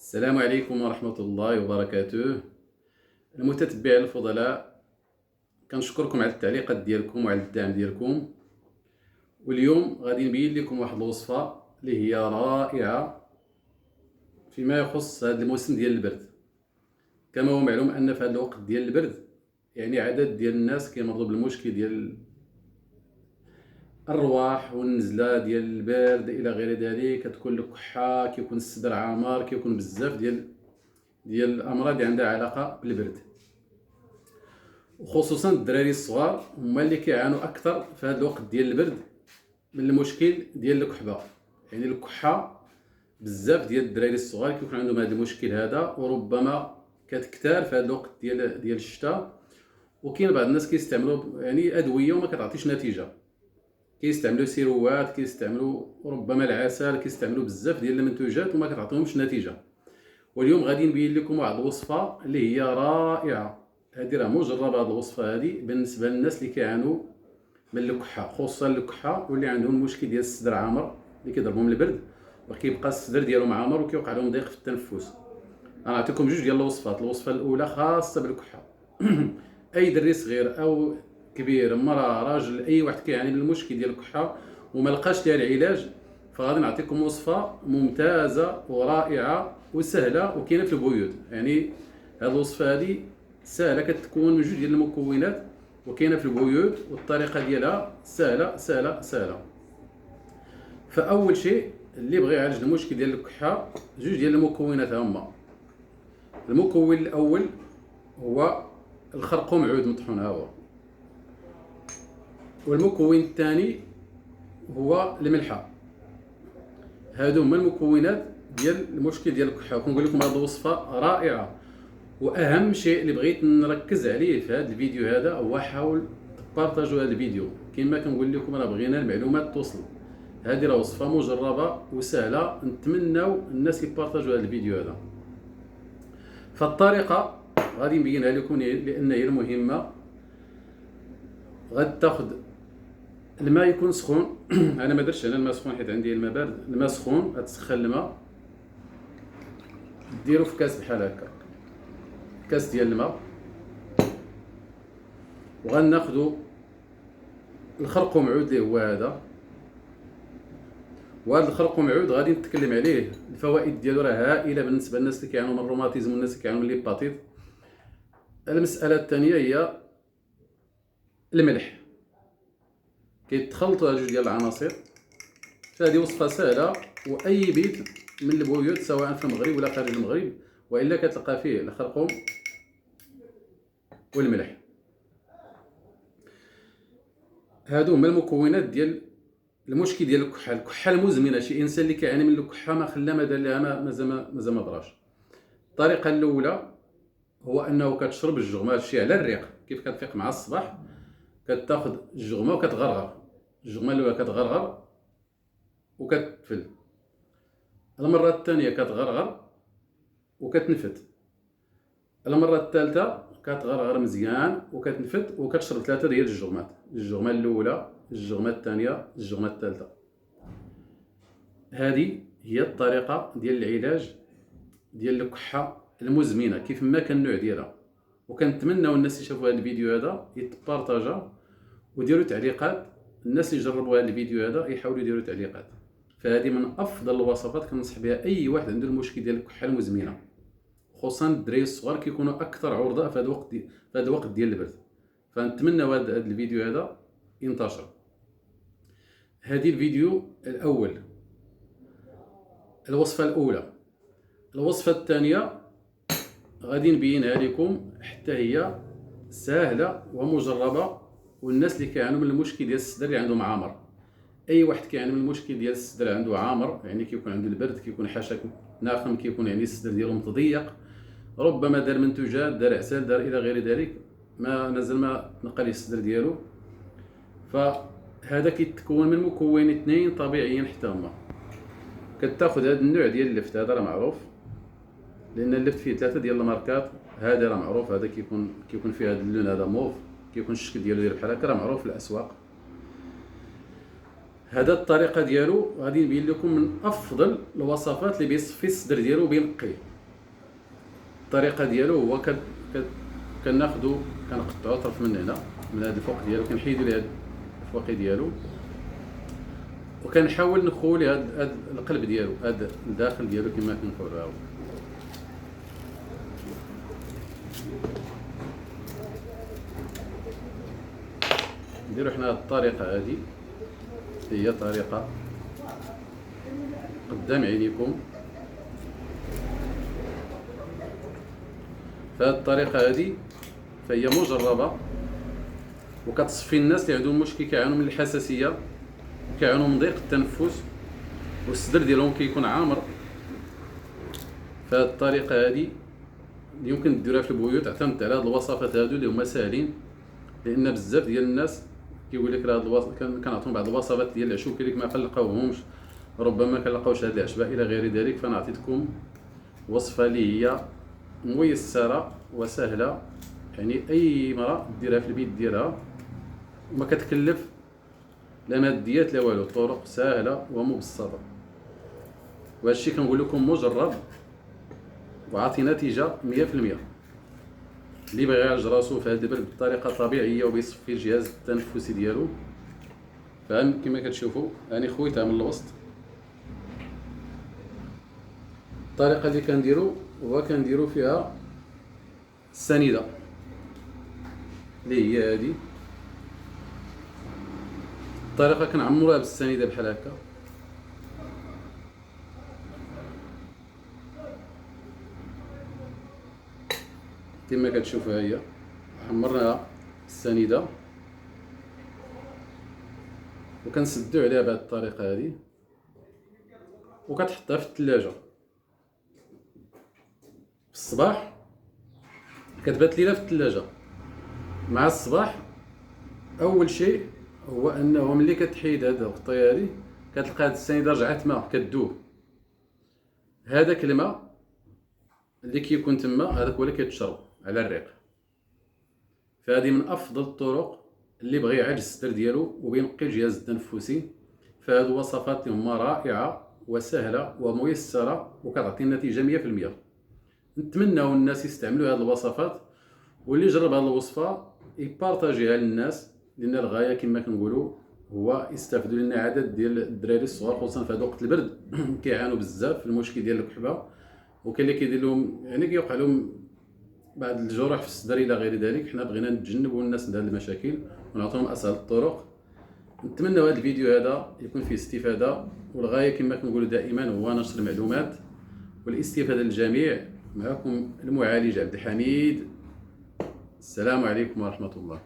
السلام عليكم ورحمة الله وبركاته. المتتبعين الفضلاء، كنشكركم على التعليقات ديالكم وعلى الدعم ديالكم. واليوم غادي نبين لكم واحد الوصفة اللي هي رائعة فيما يخص هذا الموسم ديال البرد. كما هو معلوم ان في هذا الوقت ديال البرد يعني عدد ديال الناس كيمرضوا بالمشكل ديال الرواح والنزله ديال البرد الى غير ذلك. كتكون الكحه، كيكون الصدر عامر، كيكون بزاف ديال الامراض اللي عندها علاقه بالبرد. وخصوصا الدراري الصغار هما اللي كيعانوا اكثر في هذا الوقت ديال البرد من المشكل ديال الكحبه. يعني الكحه بزاف ديال الدراري الصغار كيكون عندهم هذا المشكل هذا، وربما كتكثر في هذا الوقت ديال الشتاء. وكاين بعض الناس كيستعملوا يعني ادويه وما كتعطيش نتيجه، كيستعملوا سيروات، كيستعملوا ربما العسل، كيستعملوا بزاف ديال المنتوجات وما كتعطيهمش نتيجه. واليوم غادي نبين لكم واحد الوصفه اللي هي رائعه. هذه راه مجربه، هذه الوصفه هذه بالنسبه للناس اللي كيعانوا من الكحه، خصوصا الكحه واللي عندهم المشكل ديال الصدر عامر اللي كيضربهم البرد وكيبقى الصدر ديالهم عامر وكيوقع لهم ضيق في التنفس. غنعطيكم جوج ديال الوصفات. الوصفه الاولى خاصه بالكحه اي دري صغير او كبير، امراه، راجل، اي واحد كيعاني من المشكل ديال الكحه وما لقاش ليها العلاج، فغادي نعطيكم وصفه ممتازه ورائعه وسهله وكاينه في البيوت. يعني هذه الوصفه هذه سهله، كتكون من جوج ديال المكونات وكاينه في البيوت، والطريقه ديالها سهله سهله سهله. فاول شيء اللي بغى يعالج المشكل ديال الكحه، جوج ديال المكونات هما. المكون الاول هو الخرقوم عود مطحون، ها هو. والمكون الثاني هو الملحه. هادو هما المكونات ديال المشكل ديال الكحه. وكنقول لكم هذه الوصفه رائعه. واهم شيء اللي بغيت نركز عليه في هذا الفيديو هذا هو حاول تبارطاجوا هذا الفيديو. كما كنقول لكم راه بغينا المعلومات توصل. هذه راه وصفه مجربه وسهله، نتمناو الناس يبارطاجوا هذا الفيديو هذا. فالطريقه غادي نبينها لكم لان هي المهمه. غادي تاخذ الماء يكون سخون انا ما درتش انا الماء سخون حيت عندي الماء بارد. الماء سخون، غتسخن الماء، ديرو في كاس بحال هكا، كاس ديال الماء. وغناخذوا الخرقوم عود اللي هو هذا. وهذا الخرقوم عود غادي نتكلم عليه، الفوائد ديالو راه هائله بالنسبه للناس اللي كيعانوا من الروماتيزم والناس اللي كيعانوا من ليباتيت. المساله الثانيه هي الملح. كيتخلطوا جوج ديال العناصر. فهذه وصفه سهله، واي بيت من البيوت سواء في المغرب ولا خارج المغرب والا كتلقى فيه الخرقوم والملح. هادو هما المكونات ديال المشكل ديال الكحه. الكحه المزمنه، شي انسان اللي كيعاني من الكحه ما خلا ما دار لها مازال ما دراش. الطريقه الاولى هو انه كتشرب الجغمه، هادشي على الريق. كيف كتفيق مع الصباح كتاخذ الجغمه وكتغرغر. الجغمه الاولى كتغرغر وكتفل. المره الثانيه كتغرغر وكتنفت. المره الثالثه كتغرغر مزيان وكتنفت وكتشرب 3 ديال الجغمات. الجغمه الاولى، الجغمه الثانيه، الجغمه الثالثه. هذه هي الطريقه ديال العلاج ديال الكحه المزمنه كيف ما كان النوع ديالها. وكنتمناو الناس اللي شافوا هذا الفيديو هذا يتبارطاجا وديروا تعليقات. الناس اللي جربوا هذا الفيديو هذا يحاولوا يديروا تعليقات. فهذه من افضل الوصفات كننصح بها اي واحد عنده المشكل ديال الكحه المزمنه، خصوصا الدراري الصغار كيكونوا اكثر عرضه في هذا الوقت ديال البرد. فنتمنى هذا الفيديو هذا ينتشر. هذه الفيديو الاول، الوصفه الاولى. الوصفه الثانيه غادي نبينها لكم حتى هي سهله ومجربه، والناس اللي كيعانوا من المشكل ديال الصدر اللي عندهم عامر. اي واحد كيعاني من المشكل ديال الصدر عنده عامر، يعني كيكون عنده البرد، كيكون حاشاك ناخم، كيكون يعني الصدر ديالو متضيق، ربما دار منتوجات، دار عسل، دار الى غير ذلك، مازال ما تنقى ليه الصدر ديالو. فهذا كيتكون من مكون 2 طبيعيين حتى هما. كتاخذ هذا النوع ديال اللفت، هذا راه معروف لان اللفت فيه 3 ديال الماركات. هذا راه معروف، هذا كيكون فيه هذا اللون هذا موف، كيكون الشكل ديالو داير بحال هكا، راه معروف في الاسواق. هذا الطريقه ديالو غادي نبين لكم من افضل الوصفات اللي بيصفي الصدر ديالو وبينقيه. الطريقه ديالو هو كناخذوا كنقطعوا طرف من هنا من هذا الفوق ديالو، كنحيدوا ليه هذا الفوقي ديالو، وكنحاول نخوي ليه هذا القلب ديالو، هذا الداخل ديالو كما كنقولوا. ها هو نديرو حنا هاد الطريقه هذه، هي طريقه قدام عينيكم. فهاد الطريقه هذه فهي مجربه وكتصفي الناس اللي عندهم مشكل كيعانوا من الحساسيه، كيعانوا من ضيق التنفس والصدر ديالهم كيكون عامر. فهاد الطريقه هذه يمكن ديروها في البيوت، اعتمد على هاد الوصفات هادو اللي هما ساهلين، لان بزاف ديال الناس كيقول لك راه كنعطيهم بعض الوصفات ديال العشب كيقول لك ما كنلقاوهمش، ربما كنلقاوش هاد العشبه الى غير ذلك. فانا عطيتكم وصفه اللي هي ميسره وسهله، يعني اي امراه ديرها في البيت ديالها وما كتكلف لا ماديات لا والو، طرق سهله ومبسطه. وهذا الشيء كنقول لكم مجرب وعطي نتيجه 100%. اللي بغى يعالج راسو في هذا البرد بطريقه طبيعيه وبيصفي الجهاز التنفسي ديالو، فهم كما كتشوفوا راني خويتها من الوسط. الطريقه اللي كنديرو فيها السنيده اللي هي هذه الطريقه، كنعمروها بالسنيده بحال هكا. كما كتشوفوا هي عمرناها السنيده وكنسدو عليها بهذه الطريقه هذه، وكتحطها في الثلاجه. في الصباح كتبات ليله في الثلاجه. مع الصباح اول شيء هو انه ملي كتحيد هذه الغطيه هذه كتلقى هذه السنيده رجعت ماء كتذوب. هذاك الماء اللي كيكون تما هذاك هو اللي كيتشرب على الريق. فهذه من افضل الطرق اللي بغى يعالج الصدر ديالو وبينقي الجهاز التنفسي. فهاد الوصفات اللي هما رائعه وسهله وميسره وكتعطي النتيجه 100%. نتمناو الناس يستعملوا هذه الوصفات، واللي جرب هذه الوصفه يبارطاجيها للناس، لان الغايه كما كنقولوا هو يستافدوا، لان عدد ديال الدراري الصغار خصوصا في هذا وقت البرد كيعانوا بزاف في المشكل ديال الكحبه، وكاين اللي كيدير لهم يعني كيوقع لهم بعض الجروح في الصدر الى غير ذلك. حنا بغينا نتجنبوا الناس من هذه المشاكل ونعطيهم اسهل الطرق. نتمنى هذا الفيديو هذا يكون فيه استفاده، والغايه كما كنقولوا دائما هو نشر المعلومات والاستفاده للجميع. معكم المعالج عبد الحميد. السلام عليكم ورحمه الله.